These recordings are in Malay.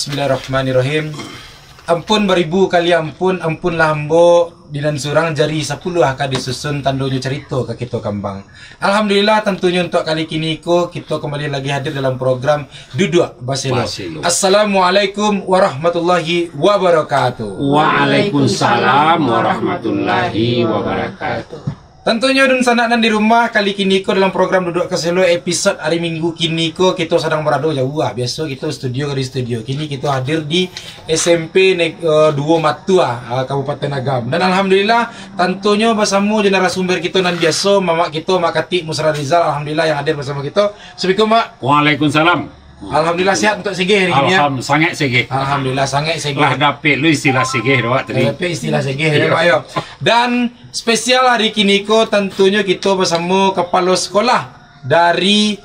Bismillahirrahmanirrahim. Ampun beribu kali ampun, ampunlah ambo dinan surang jari 10 akad disusun tandonyo cerita ke kita kambang. Alhamdulillah tentunya untuk kali kini kita kembali lagi hadir dalam program Duduk Baselo. Assalamualaikum warahmatullahi wabarakatuh. Waalaikumsalam warahmatullahi wabarakatuh. Tentunya dan sanakan di rumah kali kini dalam program Duduk Keselo episode hari Minggu kini kita sedang berada jauh. Biasa kita studio di studio. Kini kita hadir di SMP 2 Matua Kabupaten Agam. Dan alhamdulillah tentunya bersama narasumber kita nan biasa Mama kita Mak Katik Musra Rizal, alhamdulillah yang hadir bersama kita. Assalamualaikum Mak. Waalaikumsalam. Alhamdulillah sihat untuk segeh hari ini ya. Sangat segeh. Alhamdulillah sangat segeh. Lah dapet lu istilah segeh doa tadi. Dapet istilah segeh ya Pak yo. Dan spesial hari kini tentunya kita bersama kepala sekolah dari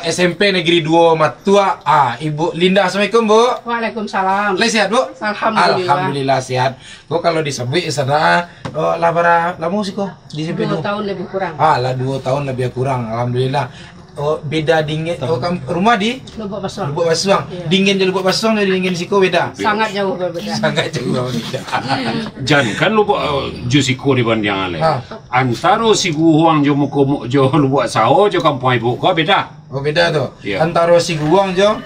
SMP Negeri 2 Matua, Ibu Linda. Assalamualaikum Bu. Waalaikumsalam. Sehat Bu? Alhamdulillah. Alhamdulillah sehat. Kok kalau disebut sana labara lamu sih kok di SMP 2 tahun lebih kurang. Lah 2 tahun lebih kurang. Alhamdulillah. Beda dingin. Rumah di Lubuk Basuang. Lubuk Basuang. Iya. Dingin di Lubuk Basuang dari dingin siko beda. Sangat jauh berbeda. Sangat jauh berbeda. Jan kan lu jusiko di bandang ale. Antara si guang jo muko jo lu buat sao jo kampung ibu kau beda. Oh beda tuh. Iya. Antara si guang jo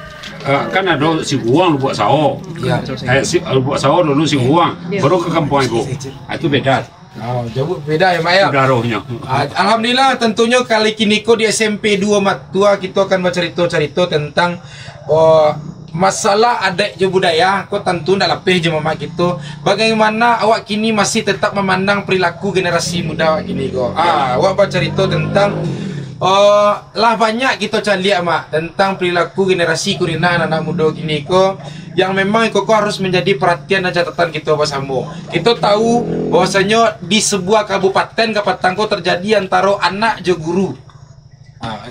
kan ada si guang lu buat sao. Iya. Si lu buat sao dulu si guang baru ke kampung ibu. Itu beda. Oh, jauh beda ya Mak ya. Darohnya. Alhamdulillah tentunya kali kini di SMP 2 Matua kita akan bercerita-cerita tentang masalah adat je budaya. Kau tentu ndak lapeh je Mama kita. Bagaimana awak kini masih tetap memandang perilaku generasi muda awak kini kau. Awak bercerita tentang lah banyak kita caliak Mak tentang perilaku generasi kurina anak muda kini kau yang memang kau harus menjadi perhatian dan catatan kita bersama. Kita tahu bahwasanya di sebuah kabupaten kau terjadi antara anak je guru.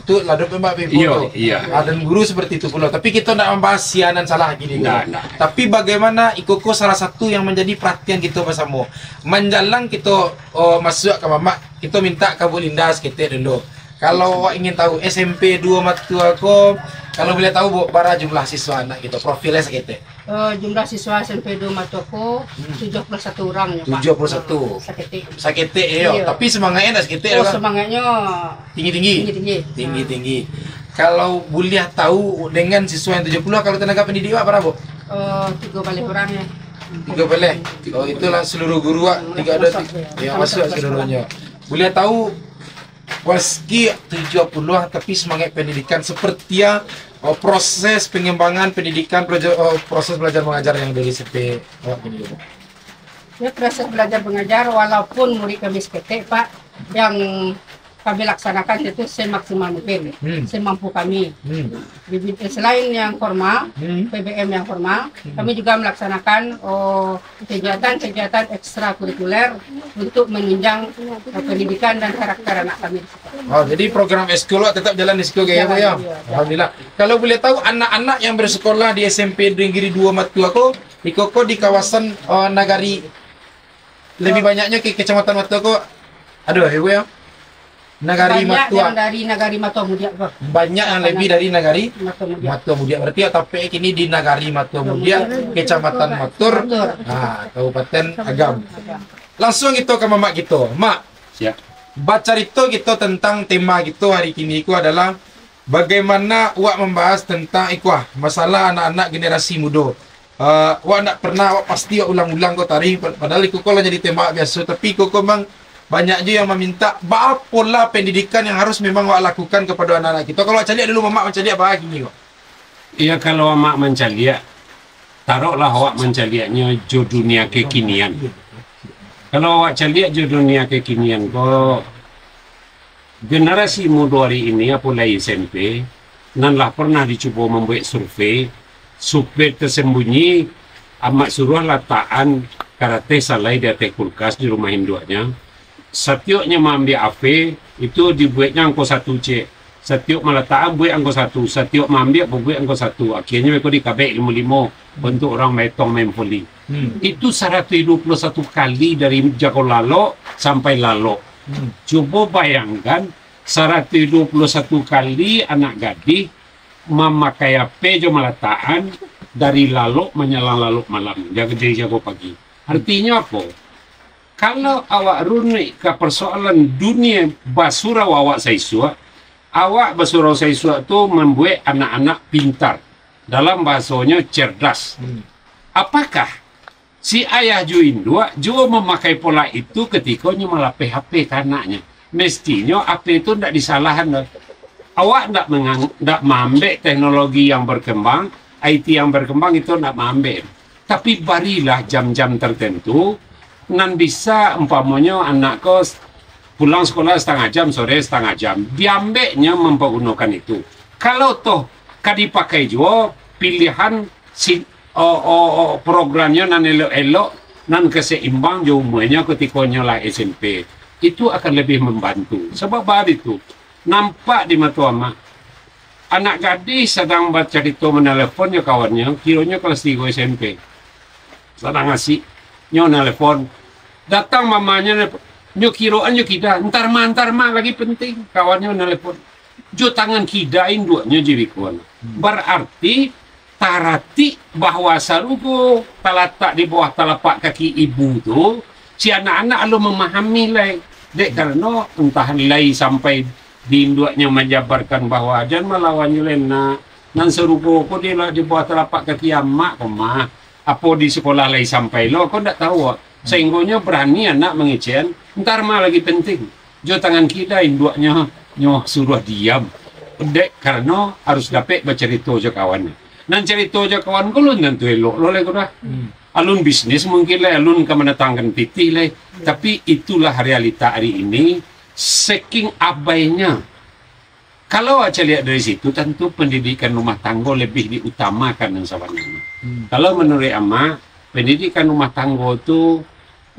Itu laduk Mbak Pipo. Iya. Dan guru seperti itu pula. Tapi kita tidak membahas sianan salah gini. Nah. Tapi bagaimana Ikoko salah satu yang menjadi perhatian kita bersama. Menjalang kita masuk ke Mama, kita minta ke Bu Linda sekitar dulu. Kalau ingin tahu SMP 2 Matua ko, kalau boleh tahu Bu, berapa jumlah siswa anak kita, profilnya sekitar? Jumlah siswa SMP 2 Matua ko 71 orang ya Pak. 71. Sakete ya, tapi semangatnya enggak sakete kan? Semangatnya tinggi. Kalau boleh tahu dengan siswa yang 70, kalau tenaga pendidik Pak berapa Bu? 3 balik orang ya. 3 balik. Oh, itulah seluruh guru Pak. 3 ada yang masuk seluruhnya. Boleh tahu waski 70 tapi semangat pendidikan seperti proses pengembangan pendidikan proses belajar mengajar yang dari SMP ini dulu. Ya proses belajar mengajar walaupun murid kami seketik Pak yang kami laksanakan itu semaksimal mungkin, semampu kami. Selain yang formal, PBM yang formal, kami juga melaksanakan kegiatan-kegiatan ekstrakurikuler untuk menunjang pendidikan dan karakter anak kami. Jadi program eskul tetap jalan di sekolah ya Bu ya. Alhamdulillah. Kalau boleh tahu anak-anak yang bersekolah di SMP Negeri 2 Matua Ikoko di kawasan Nagari lebih banyaknya ke Kecamatan Matua ko. Aduh ya Bu ya. Nagari Matua. Yang dari Nagari Matua Mudia Pak. Banyak yang lebih dari Nagari Matua Mudia. Berarti tapi kini di Nagari Matua Mudia, Kecamatan Matur, Kabupaten Agam. Langsung itu ke Mama kita. Mak, Siap. Baca kita tentang tema kita hari ini adalah bagaimana awak membahas tentang masalah anak-anak generasi muda. Awak nak pernah, awak pasti ulang-ulang kau tarik. Padahal kau lah jadi tema biasa, tapi kau memang banyak je yang meminta pola pendidikan yang harus memang awak lakukan kepada anak-anak kita. Kalau awak caliak dulu Mama mencaliak apa gini kok? Iya kalau mak mencaliak, taruhlah awak mencaliaknya jo dunia kekinian. Kalau awak caliak jo dunia kekinian kok generasi muda hari ini apalagi SMP, nanlah pernah dicoba membuat survei tersembunyi amat suruh lataan karate salai di atas kulkas di rumah induanya. Setiapnya mengambil AP itu dibuatnya angko 1 C. Setiap meletakkan buat angko 1. Setiap mengambil buat angko 1. Akhirnya mereka dikabek 55 untuk orang metong mempoli. Itu 121 kali dari Jago Lalo sampai Lalo. Coba bayangkan 121 kali anak gadis memakai AP jo meletakkan dari lalok menyelang lalok malam, jago pagi. Artinya apa? Kalau awak runi ke persoalan dunia basura awak saisua, awak basura saisua tu membuat anak-anak pintar. Dalam bahasanya cerdas. Apakah si ayah Juin dua juga memakai pola itu ketika malah PHP ke anaknya? Mestinya apa itu tidak disalahan. Awak tidak mengambil teknologi yang berkembang, IT yang berkembang itu tidak mengambil. Tapi barilah jam-jam tertentu, nan bisa umpamanya anak kos pulang sekolah setengah jam, sore setengah jam. Diambilnya mempergunakan itu. Kalau toh dipakai juga pilihan programnya nan elok-elok, nan keseimbang juga umumnya ketika nyolah SMP. Itu akan lebih membantu. Sebab baru itu nampak di mata amak. Anak gadis sedang baca itu meneleponnya kawannya, kiranya kelas 3 SMP. Sedang ngasih, nyo nelefon. Datang mamanya, nyo kiroan nyo kida. Entar mah lagi penting. Kawannya nelefon. Jo tangan kidain duanya jadi kawan. Berarti tarati bahwa sarugo talatak di bawah telapak kaki ibu tu, si anak-anak lo memahami lah. Dek karena entah nilai sampai di induaknya menjabarkan bahwa jangan melawan Yulena nan serupo ko dia lah di bawah telapak kaki amak mah apa di sekolah lagi sampai lo kau tidak tahu sehingga berani anak mengecehan entar mah lagi penting jo tangan kita induaknya nyoh suruh diam dek karena harus dapat bercerita je kawan nan cerita je kawan ko lo tentu elok lo lagi dah alun bisnis mungkin lah alun ke mendatangkan titi lah tapi itulah realita hari ini saking abainya. Kalau aja lihat dari situ, tentu pendidikan rumah tangga lebih diutamakan dan sebenarnya. Kalau menurut Ama, pendidikan rumah tangga itu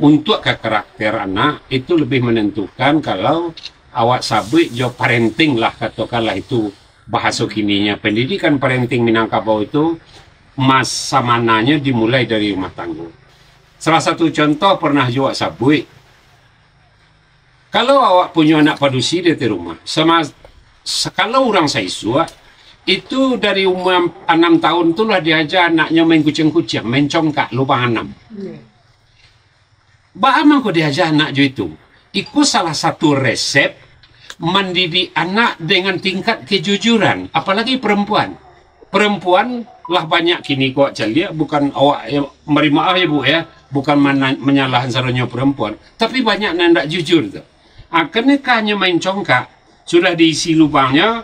untuk ke karakter anak itu lebih menentukan kalau awak sabik jo parenting lah katakanlah itu bahasa kininya. Pendidikan parenting Minangkabau itu masa mananya dimulai dari rumah tangga. Salah satu contoh pernah juga sabik. Kalau awak punya anak padusi di rumah, kalau orang Saisua, itu dari umur 6 tahun itulah diajar anaknya main kucing-kucing, main congkak, lubang 6. Bagaimana kau diajar anak itu? Itu salah satu resep mendidik anak dengan tingkat kejujuran, apalagi perempuan. Perempuan lah banyak kini kau celia, bukan awak ya, mari maaf ya bu ya, bukan menyalahkan sarannya perempuan, tapi banyak yang tidak jujur tu. Kenapa hanya main congkak? Sudah diisi lubangnya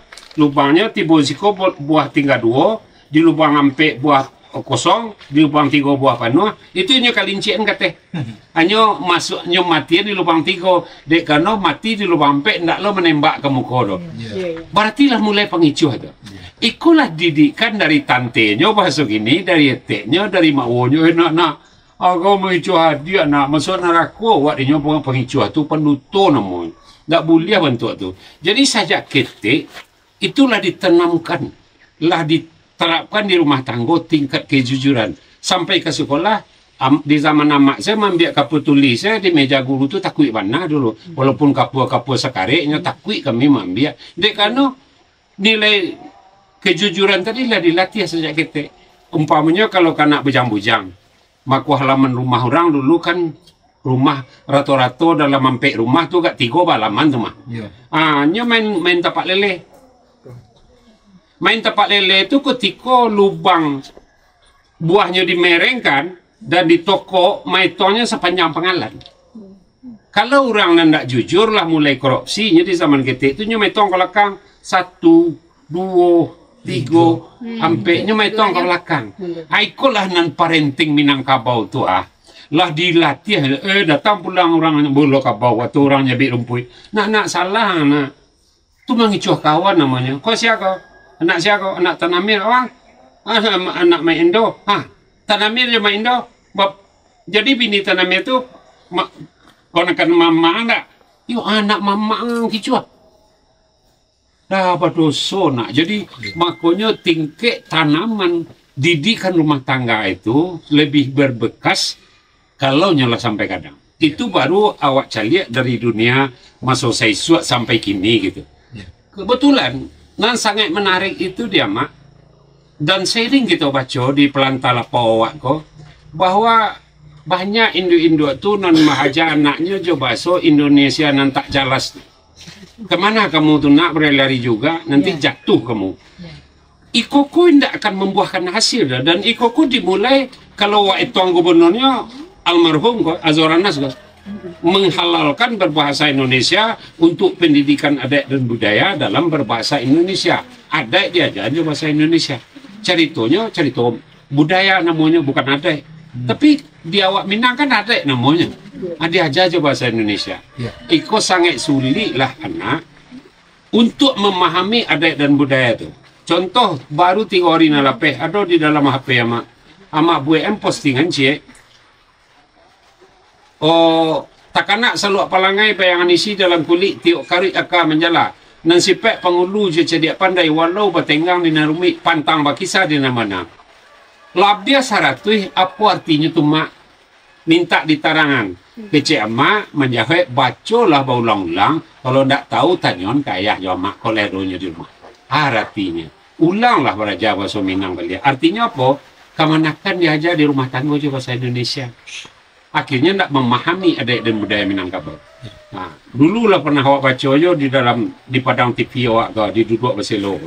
tiba siko buah tinggal 2, di lubang ampe buah kosong, di lubang 3 buah penuh, itu nyo kalincian kate. Hanya masuknya mati di lubang 3, dek karena mati di lubang ampe ndak lo menembak ke muka do. Berarti lah mulai pengicuh tu. Ikulah didikan dari tantenya bahasa gini, dari eteknya, dari mawonya, nak aku mengicuh dia nak masuk neraka, awak dia pengicuh tu penuto namanya. Tak boleh bentuk tu. Jadi sajak ketik itulah ditanamkan, lah diterapkan di rumah tangga tingkat kejujuran sampai ke sekolah. Di zaman amak saya membiak kapu tulis saya di meja guru tu takui mana dulu, walaupun kapu sekariknya takui kami membiak. Dek karena nilai kejujuran tadi lah dilatih sejak ketik. Umpamanya kalau kanak bujang-bujang, maku halaman rumah orang dulu kan. Rumah rato-rato dalam mampek rumah tu kat 3 halaman tu mah. Nyo main tapak lele. Main tapak lele tu ketika lubang buahnya dimerengkan dan ditokok maitonnya sepanjang pengalan. Kalau orang nak jujur lah mulai korupsinya di zaman kita itu nyo maitong ke belakang 1, 2, 3 sampai nyo maitong ke belakang. Aikolah nan parenting Minangkabau tu lah dilatih datang pulang orang bolok ke bawah tu orang nyabik rumput nak salah nak tu mengicuh kawan namanya kau siapa anak siapa anak Tanamir orang anak main Indo Tanamir je main Indo jadi bini Tanamir tu kau nak mama enggak yuk anak mama kicuh dah berdosa nak jadi makanya tingkat tanaman didikan rumah tangga itu lebih berbekas kalau nyala sampai kadang. Itu baru awak caliak dari dunia masuk Saisua sampai kini gitu. Kebetulan, nan sangat menarik itu dia mak. Dan sering kita baca di pelantala pawak ko bahwa banyak induk-induk tu non mahaja anaknya jo bahasa Indonesia nan tak jelas. Kemana kamu tu nak berlari juga nanti jatuh kamu. Ikoko tidak akan membuahkan hasil dah. Dan Ikoko dimulai kalau tuan gubernurnya almarhum ko Azoranas ko menghalalkan berbahasa Indonesia untuk pendidikan adat dan budaya dalam berbahasa Indonesia. Adat diajar bahasa Indonesia. Ceritanya cerita budaya namanya bukan adat. Tapi di awak Minang kan adat namanya. Diajar aja bahasa Indonesia. Iko sangat sulit lah anak untuk memahami adat dan budaya itu. Contoh baru 3 hari nalapeh ada di dalam HP amak buat postingan cie. Oh, tak nak selalu palangai bayangan isi dalam kulit tiuk kari akan menjala. Nan sipek pengulu je cedia pandai walau batenggang di narumi pantang bakisah di mana. Labdia saratui apa artinya tu mak minta ditarangan. Kece emak menjawab bacolah berulang-ulang. Kalau ndak tahu tanyon kaya jo mak koleronya di rumah. Artinya ulanglah belajar bahasa Minang beliau. Artinya apa? Kemanakan diajar di rumah tangga je bahasa Indonesia. Akhirnya tidak memahami adat dan budaya Minangkabau. Nah, dululah pernah awak baca je di padang TV awak ke, di duduk berselo.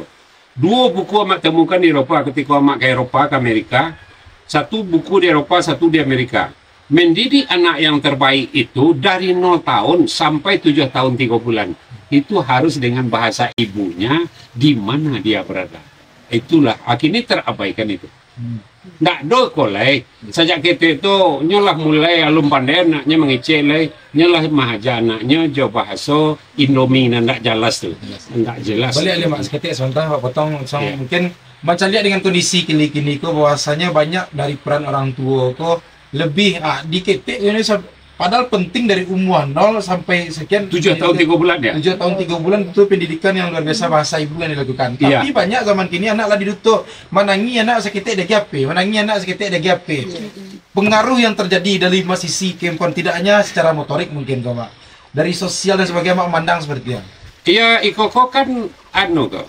2 buku amak temukan di Eropah ketika amak ke Eropah ke Amerika. 1 buku di Eropah, 1 di Amerika. Mendidik anak yang terbaik itu dari 0 tahun sampai 7 tahun 3 bulan. Itu harus dengan bahasa ibunya di mana dia berada. Itulah akhirnya terabaikan itu. Nggak do kolai. Sejak kita itu nyolah mulai alum pandai anaknya mengecek lay, nyolah mahaja anaknya jauh bahasa Indomie ndak jelas tu. Ndak jelas. Balik lima seketik sebentar Pak potong mungkin macam lihat dengan kondisi kini-kini ko bahwasanya banyak dari peran orang tua ko lebih diketik ini padahal penting dari umur 0 sampai sekian 7 tahun 3 bulan ya. 7 tahun 3 bulan itu pendidikan yang luar biasa bahasa ibu yang dilakukan. Tapi banyak zaman kini anak lah didutuk manangi anak seketik dah gape, manangi anak seketik dah gape. Pengaruh yang terjadi dari sisi kemampuan tidak hanya secara motorik mungkin kau Mak. Dari sosial dan sebagainya Mak memandang seperti itu. Iya, Ikoko kan kok.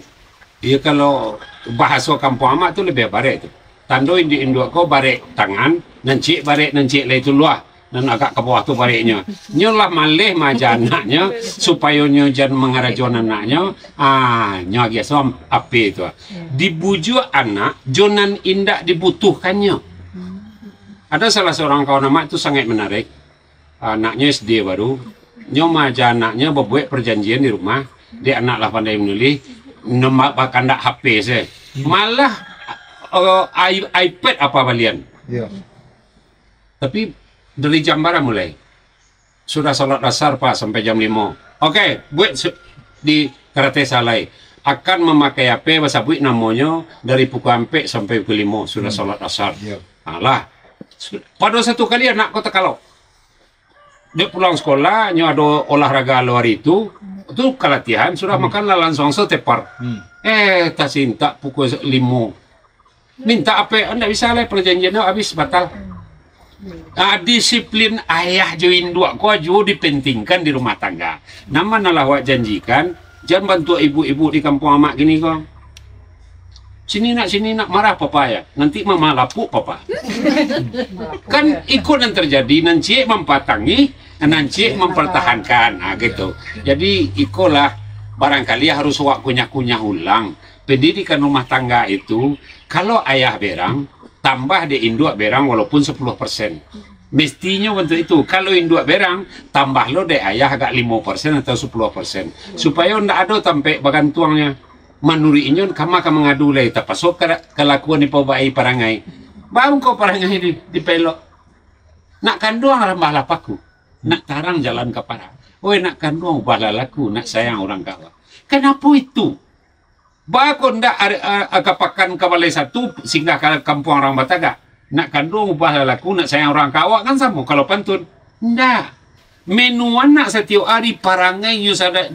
Iya kalau bahasa kampung amak tu lebih barek tu. Tandoin di induk kau barek tangan, nancik barek nancik lah itu luah. Dan agak ke bawah tu baliknya. Nyolah malih maja anaknya supaya nyo jangan mengarajon anaknya. Nyo som api itu. Dibujuk anak jonan indak dibutuhkannya. Ada salah seorang kawan amak itu sangat menarik. Anaknya SD baru. Nyo maja anaknya berbuat perjanjian di rumah. Dia anak lah pandai menulis. Nombak bahkan tak HP saya. Malah iPad apa balian. Tapi dari jam berapa mulai? Sudah salat dasar Pak sampai jam 5. Oke, buat di karate salai. Akan memakai HP bahasa buat namanya dari pukul 4 sampai pukul 5 sudah salat dasar. Alah. Pada satu kali anak kota kalau dia pulang sekolah, nyo ada olahraga luar itu kelatihan sudah makan lah langsung setepar. Tak cinta pukul 5. Minta apa? Anda bisa lah perjanjiannya habis batal. Disiplin ayah join dua ko jo dipentingkan di rumah tangga. Nama nalah wak janjikan jangan bantu ibu-ibu di kampung amak gini ko. Sini nak marah papa ya. Nanti mama lapuk papa. Kan ikut yang terjadi nanti mempatangi, nanti mempertahankan gitu. Jadi ikolah barangkali harus wak kunyah-kunyah ulang. Pendidikan rumah tangga itu kalau ayah berang tambah di induk berang walaupun 10%. Mestinya untuk itu. Kalau induk berang, tambah lo de ayah agak 5% atau 10%. Supaya ndak ada sampai bagan tuangnya. Manuri inyon kama mengadu lay tapasok kelakuan ni pabai parangai. Bang ko parangai di pelok. Nak kanduang rambah lapaku. Nak tarang jalan ke parang. Oi nak kanduang ubah lalaku, nak sayang orang kawa. Kenapa itu? Bakon ndak akapakan ke balai satu singgah ke kampung orang Bataga. Nak kandung ubah lalaku, nak sayang orang kawak kan sama kalau pantun. Ndak. Menu anak setiap hari parangai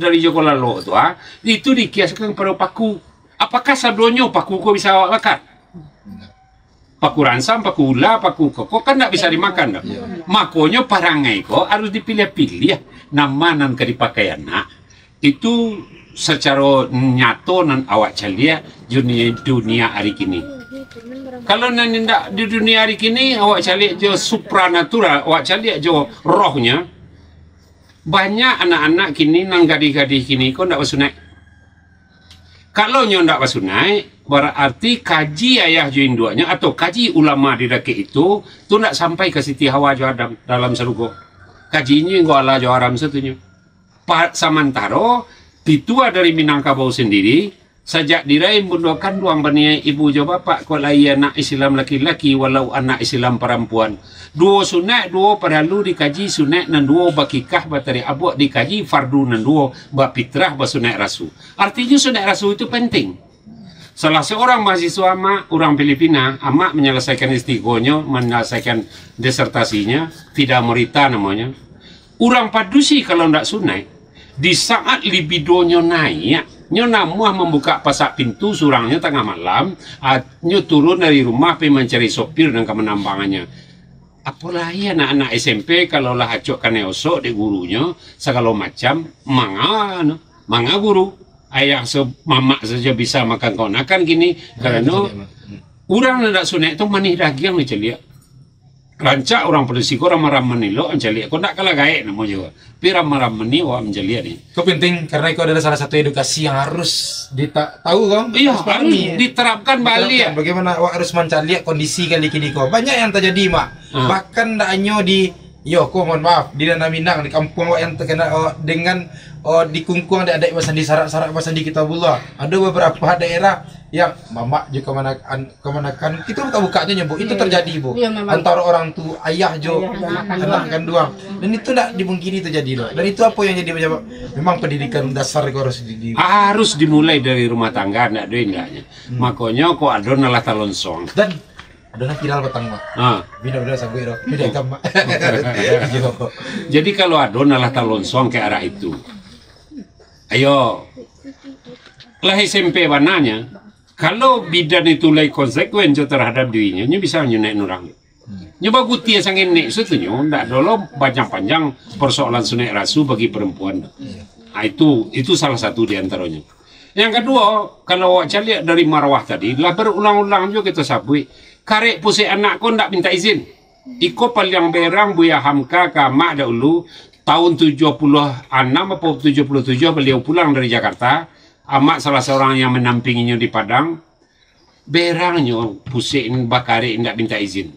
dari Joko Lalo itu dikiaskan pada paku. Apakah sadonyo paku kau bisa awak makan? Paku ransam, paku ula, paku koko kan tak bisa dimakan. Makonyo parangai kau harus dipilih-pilih. Nama nan ke dipakai anak itu secara nyato nan awak celia dunia hari kini. Kalau nanti di dunia hari kini awak cari jo supranatural, awak cari jo rohnya. Banyak anak-anak kini nang gadis-gadis kini kok ndak bersunat. Kalau nyo ndak bersunat, berarti kaji ayah jo induanya atau kaji ulama di daki itu tu ndak sampai ke Siti Hawa jo Adam dalam surga. Kajinya ngo Allah jo haram satunya. Samantaro titua dari Minangkabau sendiri sejak diraih mendoakan duang bani ibu jo bapak kalau anak Islam laki-laki walau anak Islam perempuan. Dua sunat, dua perlu dikaji sunat dan dua bakikah batari abu dikaji fardu dan dua bapitrah basunat rasu. Artinya sunat rasu itu penting. Salah seorang mahasiswa amak, orang Filipina, amak menyelesaikan istiqonya, menyelesaikan disertasinya, tidak merita namanya. Orang padusi kalau tidak sunat, di saat libidonya naik, nyo namuah membuka pasak pintu surangnya tengah malam, nyo turun dari rumah pergi mencari sopir dan kemenambangannya. Apalagi anak-anak SMP kalau lah acokkan neosok di gurunya, segala macam, manga guru. Ayah mamak saja bisa makan konakan gini karena orang tidak sunat itu manih daging ni celia. Rancak orang polisi ko ramah ni lo celia. Kau nak kalah gaek namanya. Pi ramah ni orang celia ni. Itu penting karena itu adalah salah satu edukasi yang harus tahu kau. Iya harus diterapkan balik. Bagaimana awak harus mencari kondisi kali kini kau. Banyak yang terjadi mak. Bahkan tak hanya di mohon maaf di Dana Minang di kampung awak yang terkena dengan di Kungkuang ada bahasa di sarak-sarak bahasa di Kitabullah. Ada beberapa daerah yang mamak juga kemanakan itu buka-bukanya bu itu terjadi bu antara orang tu ayah jo anak kandung dan itu tidak dimungkini terjadi loh. Dan itu apa yang jadi memang pendidikan dasar harus dimulai dari rumah tangga tidak ada enggaknya. Makanya kok ada nalah talonsong dan ada viral petang mak. Bina sampai roh. Bina mak. Jadi kalau ada nalah talonsong ke arah itu. Ayo. Lah SMP bananya. Kalau bidan itu lagi konsekuen terhadap dirinya, nya bisa nyunek orang. Nyoba guti yang sangat nek setunya, ndak dulu panjang-panjang persoalan sunek rasu bagi perempuan. Itu salah satu di antaranya. Yang kedua, kalau awak cari dari marwah tadi, lah berulang-ulang juga kita sabui. Karek pusing anak kau ndak minta izin. Iko paling berang Buya Hamka ke mak dahulu tahun 76 atau 77 beliau pulang dari Jakarta. Amak salah seorang yang menampinginya di Padang. Berangnya pusing bakari ndak minta izin.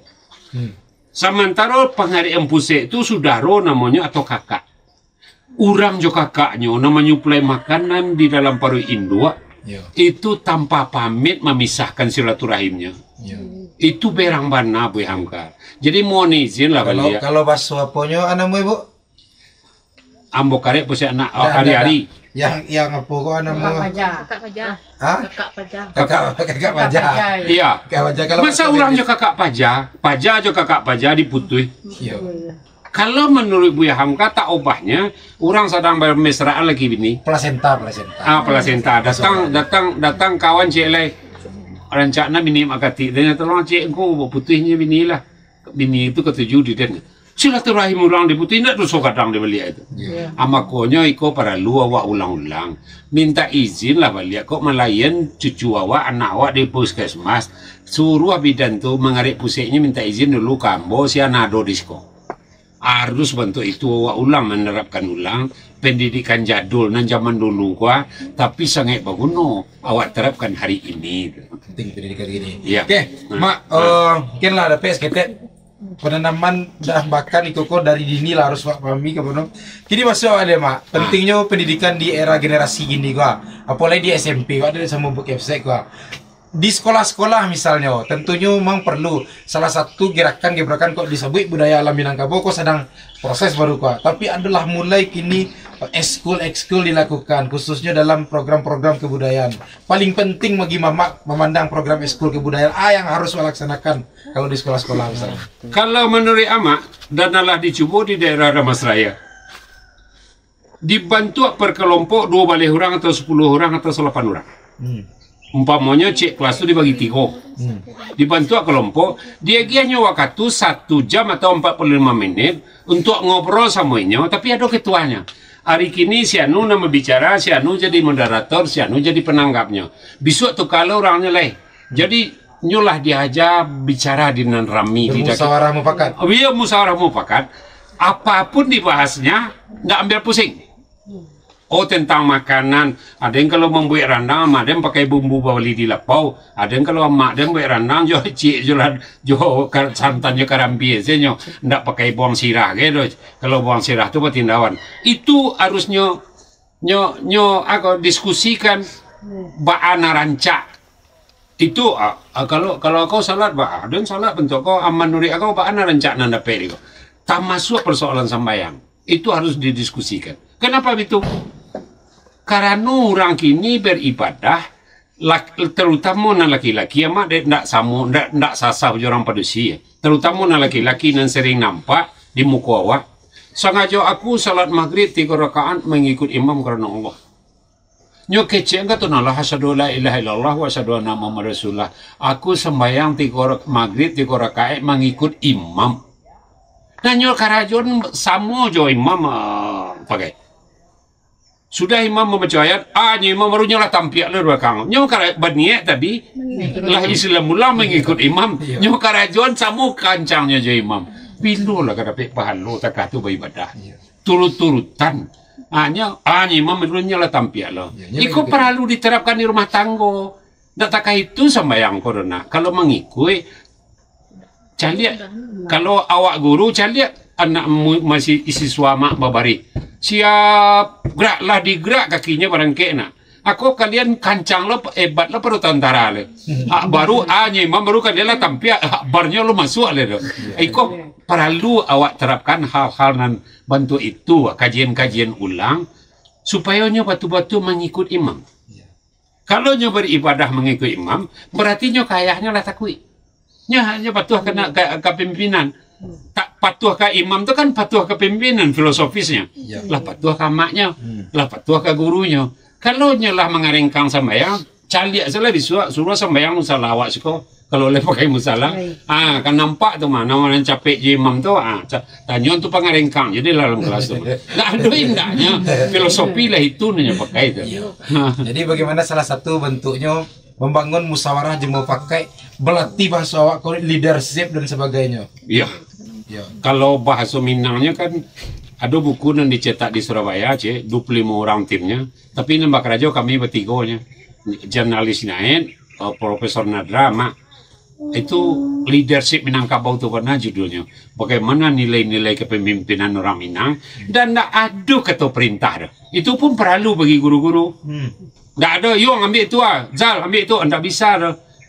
Sementara pengharian pusing itu saudara namanya atau kakak. Orang jo kakaknya namanya nyuplai makanan di dalam paru induk. Itu tanpa pamit memisahkan silaturahimnya. Itu berang bana Bu Hamka. Jadi mohon izin lah kalau baso aponyo anakmu ibu ambo karek pusing anak hari-hari yang apa kok anakmu kakak paja iya kalau masa orang jo kakak paja jo kakak paja diputuh. Kalau menurut Buya Hamka tak obahnya orang sedang bermesraan lagi bini plasenta datang kawan cek lai rancakna bini makati dan tolong cek engkau putihnya bini lah bini itu ketujuh di den silaturahim orang diputih tidak dosa kadang dibeli itu amakonya iko para lu awak ulang-ulang minta izin lah balik kok melayan cucu awak anak awak di puskesmas suruh bidan tu mengarik pusiknya minta izin dulu kambo si anado disko harus bentuk itu awak ulang menerapkan ulang pendidikan jadul nan zaman dulu gua tapi sangat bagus awak terapkan hari ini penting pendidikan ini ya. Oke mak mungkin lah ada PSKT penanaman dah bahkan ikut dari dini lah harus pahami kebenar. Kini masuk ada mak pentingnya pendidikan di era generasi gini gua apalagi di SMP gua ada sama buku website gua di sekolah-sekolah misalnya tentunya memang perlu salah satu gerakan kok disebut budaya alam Minangkabau kok sedang proses baru kok tapi adalah mulai kini ekskul dilakukan khususnya dalam program-program kebudayaan paling penting bagi mamak memandang program ekskul kebudayaan yang harus melaksanakan kalau di sekolah-sekolah misalnya. Kalau menurut amak danalah dicoba di daerah Ramasraya dibantu per kelompok 2 balai orang atau 10 orang atau 8 orang. Umpamanya cek kelas itu dibagi 3 dibantu kelompok dia hanya waktu 1 jam atau 45 menit untuk ngobrol samanya tapi ada ketuanya hari kini si Anu nama bicara si Anu jadi moderator si Anu jadi penanggapnya besok tuh kalau orangnya jadi nyolah diajar bicara dengan rami. Musyawarah mufakat. Iya, musyawarah mufakat. Apapun dibahasnya, nggak ambil pusing. Oh, tentang makanan, ada yang kalau membuat rendang, ada yang pakai bumbu bawali di lapau, ada yang kalau mak dia buat rendang, jo cik jualan jo santannya karambi aja, ndak pakai bawang sirah gitu. Kalau bawang sirah itu tindawan. Itu harusnya nyo aku diskusikan baana rancak. Itu kalau kau salat ba, dan salat bentuk kau aman nuri aku baana rancak nanda peri kau. Tak masuk persoalan sambayang. Itu harus didiskusikan. Kenapa itu? Karena orang kini beribadah, terutama na laki-laki, mak tidak sama, tidak sasah orang padusi. Terutama na laki-laki yang sering nampak di muka awak. Sengaja aku salat maghrib 3 rakaat mengikut imam karena Allah. Nyo kece enggak tu nalah asyhadu la ilaha illallah wa asyhadu anna muhammadar rasulullah. Aku sembahyang 3 maghrib 3 rakaat mengikut imam. Dan nyo karajon samo jo imam pakai. Sudah imam membaca ayat, imam baru nyolah tampiak le belakang. Nyo kara berniat tadi lah Islam mula mengikut imam. Nyo karajon samo kancangnya jo imam. Pilu lah kada pe pahalo takah tu beribadah. Turut-turutan. Imam baru nyolah tampiak lo. Iko perlu diterapkan di rumah tangga. Datakah itu sembahyang corona. Kalau mengikut caliak, kalau awak guru caliak anak masih isi suama babari. Siap geraklah digerak kakinya barang kena. Aku kalian kancang lo hebat lo perlu tentara le. Baru imam baru kalian lah tampil barnya lo masuk le. Iko perlu awak terapkan hal-hal nan bantu itu kajian-kajian ulang supaya nyo batu-batu mengikut imam. Kalau nyo beribadah mengikut imam berarti nyo kayaknya lah takui. Nyo hanya patuh kena kepimpinan. Tak patuh ke imam itu kan patuh ke pimpinan filosofisnya. Lah patuh ke maknya, lah patuh ke gurunya. Kalau nyalah mengaringkang sembahyang, caliak salah suruh sembahyang musalawat siko. Kalau boleh pakai musalah, kan nampak tu mana orang capek je imam tu, tanya tu pengaringkang. Jadi dalam kelas tu, nggak ada indahnya filosofi lah itu nanya pakai itu. Jadi bagaimana salah satu bentuknya membangun musyawarah jemu pakai berlatih bahasa awak leadership dan sebagainya. Iya. Kalau bahasa Minangnya kan ada buku yang dicetak di Surabaya, 25 orang timnya. Tapi nembak raja kami bertiganya, jurnalis lain, Profesor Nadra, itu leadership Minangkabau itu pernah judulnya. Bagaimana nilai-nilai kepemimpinan orang Minang dan tidak ada kata perintah. Itu pun perlu bagi guru-guru. Tidak ada, yuk ambil itu Zal ambil itu, anda bisa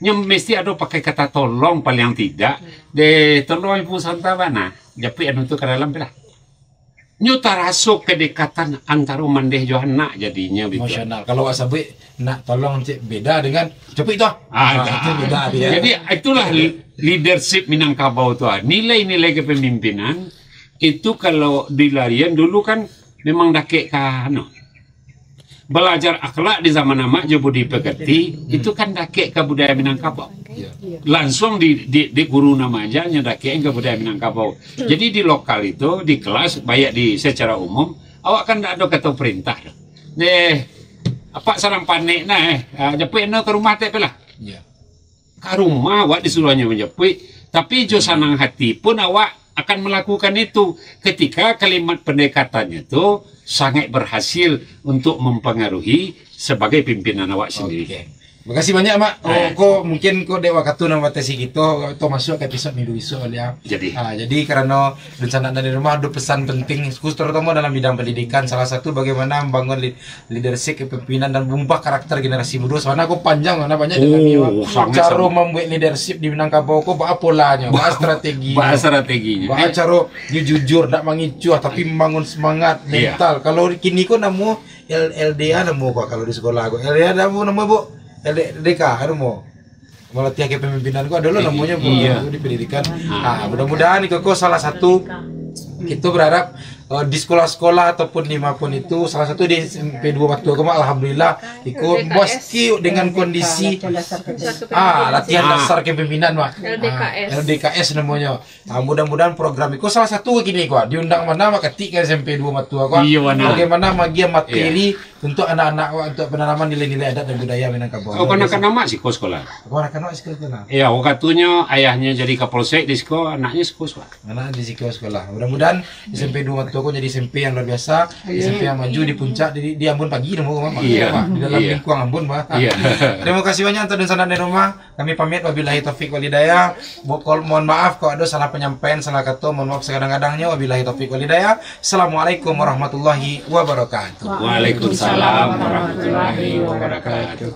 mesti ada pakai kata tolong paling tidak. Tolong ibu santabana, jadi anu itu ke dalam lah. Nyo tarasuk kedekatan antara mandeh jo anak jadinya gitu. Emosional. Kalau asabi nak tolong cik beda dengan cepet itu. Itu beda dia. Jadi itulah leadership Minangkabau itu. Nilai-nilai kepemimpinan itu kalau dilarian dulu kan memang dakek kan. Belajar akhlak di zaman amak jo budi pekerti itu kan dakek ke budaya Minangkabau. Langsung di guru nama aja dakek ke budaya Minangkabau. Jadi di lokal itu di kelas banyak di secara umum awak kan tidak ada kata perintah. Apa sarang panik jepit ke rumah teh lah. Ke rumah awak disuruhnya menjepit, tapi jo sanang hati pun awak akan melakukan itu ketika kalimat pendekatannya itu sangat berhasil untuk mempengaruhi sebagai pimpinan awak sendiri. Terima kasih banyak mak. Kok mungkin kok dewa katu nama tesi gitu, to masuk ke episode minggu besok ya. Jadi karena rencana dari rumah ada pesan penting, khusus terutama dalam bidang pendidikan. Salah satu bagaimana membangun leadership kepemimpinan dan mengubah karakter generasi muda. Soalnya aku panjang, karena banyak cara membuat leadership di Minangkabau. Kok bahas polanya, bahas strategi, bahas cara jujur, tidak mengicu, tapi membangun semangat mental. Kalau kini kok namu LDA namu kok kalau di sekolah aku LDA namu bu. LDK, ada mau melatih kepemimpinan gua adalah namanya di pendidikan. Mudah-mudahan itu kok salah satu kita berharap di sekolah-sekolah ataupun dimanapun itu, salah satu di SMP 2 Batu Koma, alhamdulillah ikut boski dengan kondisi latihan dasar kepemimpinan Mak. LDKS namanya. Mudah-mudahan program itu salah satu gini kok diundang mana Mak ketika SMP 2 Batu Koma. Bagaimana bagian materi untuk anak-anak untuk penanaman nilai-nilai adat dan budaya Minangkabau. Oh, kanak-kanak sih sekolah. Kanak-kanak sekolah. Iya, waktunya ayahnya jadi kapolsek di sekolah, anaknya sekolah. Anak di sekolah. Mudah-mudahan SMP 2 Batu Koma jadi SMP yang luar biasa, SMP yang maju di puncak di Ambon pagi dong Mak. Di dalam lingkungan Ambon Mak. Terima kasih banyak untuk dan di rumah. Kami pamit wabillahi taufik walhidayah. Mohon maaf kalau ada salah penyampaian, salah kata, mohon maaf sekadang-kadangnya. Wabillahi taufik walhidayah. Assalamualaikum warahmatullahi wabarakatuh. Waalaikumsalam warahmatullahi wabarakatuh.